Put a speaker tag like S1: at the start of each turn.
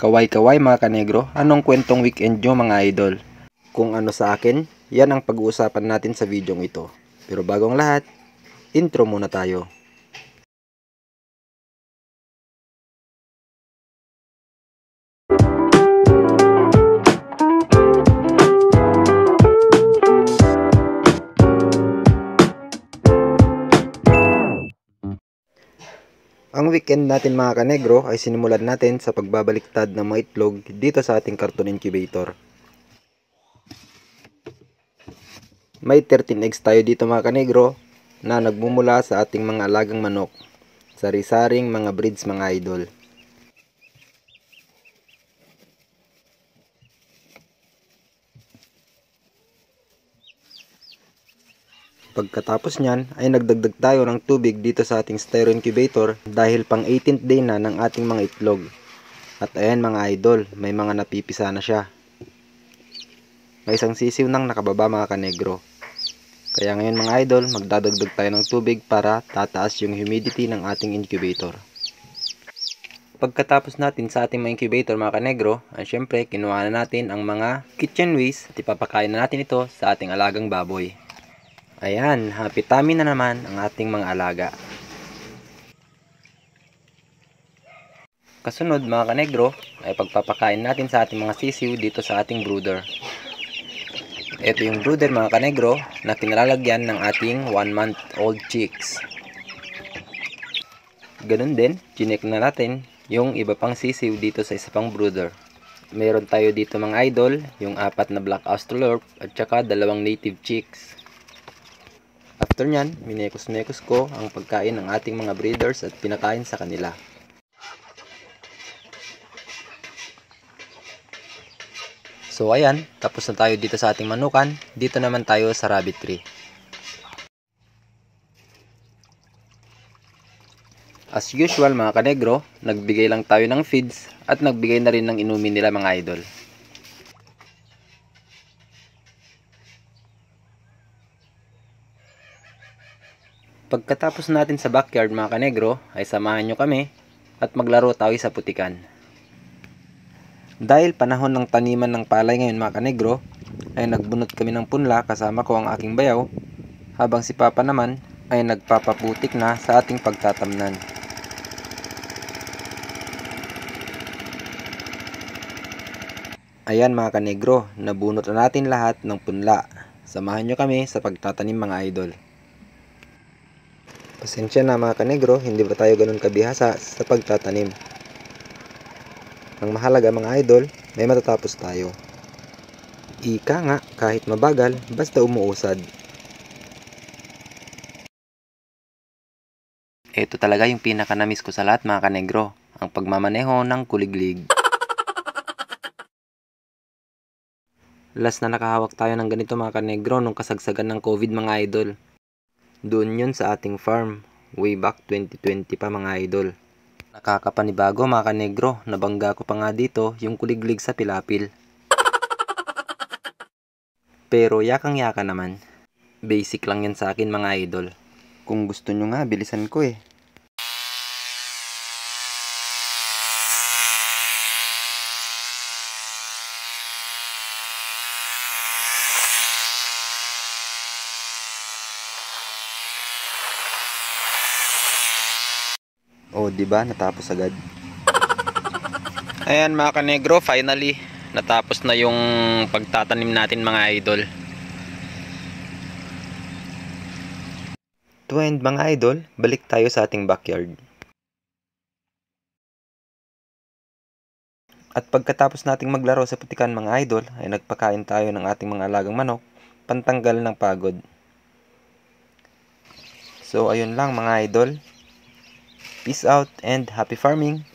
S1: Kaway-kaway mga kanegro, anong kwentong weekend nyo mga idol? Kung ano sa akin, yan ang pag-uusapan natin sa videong ito. Pero bagong lahat, intro muna tayo. Ang weekend natin mga kanegro ay sinimulan natin sa pagbabaliktad ng mga itlog dito sa ating carton incubator. May 13 eggs tayo dito mga kanegro na nagmumula sa ating mga alagang manok. Sari-saring mga breeds mga idol. Pagkatapos nyan ay nagdagdag tayo ng tubig dito sa ating styro incubator dahil pang 18th day na ng ating mga itlog. At ayan mga idol, may mga napipisa na siya. May isang sisiw nang nakababa mga kanegro. Kaya ngayon mga idol, magdadagdag tayo ng tubig para tataas yung humidity ng ating incubator. Pagkatapos natin sa ating mga incubator mga kanegro, ay syempre kinuha na natin ang mga kitchen waste at ipapakain na natin ito sa ating alagang baboy. Ayan, happy tummy na naman ang ating mga alaga. Kasunod mga kanegro ay pagpapakain natin sa ating mga sisiw dito sa ating brooder. Ito yung brooder mga kanegro na kinalalagyan ng ating 1-month-old chicks. Ganun din, chinek na natin yung iba pang sisiw dito sa isa pang brooder. Meron tayo dito mga idol, yung 4 na black australorp at saka 2 native chicks. After nyan, minekos-mekos ko ang pagkain ng ating mga breeders at pinakain sa kanila. So ayan, tapos na tayo dito sa ating manukan. Dito naman tayo sa rabbit tree. As usual mga kanegro, nagbigay lang tayo ng feeds at nagbigay na rin ng inumin nila mga idol. Pagkatapos natin sa backyard mga kanegro, ay samahan nyo kami at maglaro tayo sa putikan. Dahil panahon ng taniman ng palay ngayon mga kanegro, ay nagbunot kami ng punla kasama ko ang aking bayaw, habang si Papa naman ay nagpapaputik na sa ating pagtatamnan. Ayan mga kanegro, nabunot na natin lahat ng punla. Samahan nyo kami sa pagtatanim mga idol. Pasensya na mga kanegro, hindi ba tayo ganun kabihasa sa pagtatanim. Ang mahalaga mga idol, may matatapos tayo. Ika nga, kahit mabagal, basta umuusad. Ito talaga yung pinaka-namiss ko sa lahat mga kanegro, ang pagmamaneho ng kuliglig. Last na nakahawak tayo ng ganito mga kanegro nung kasagsagan ng COVID mga idol. Doon yun sa ating farm, way back 2020 pa mga idol. Nakakapanibago mga kanegro, nabangga ko pa nga dito yung kuliglig sa pilapil. Pero yakang-yaka naman. Basic lang yan sa akin mga idol. Kung gusto nyo nga, bilisan ko eh. Oh, di ba? Natapos agad. Ayan mga kanegro, finally natapos na yung pagtatanim natin mga idol. To end mga idol, balik tayo sa ating backyard. At pagkatapos nating maglaro sa putikan mga idol, ay nagpakain tayo ng ating mga alagang manok, pantanggal ng pagod. So ayun lang mga idol. Peace out and happy farming!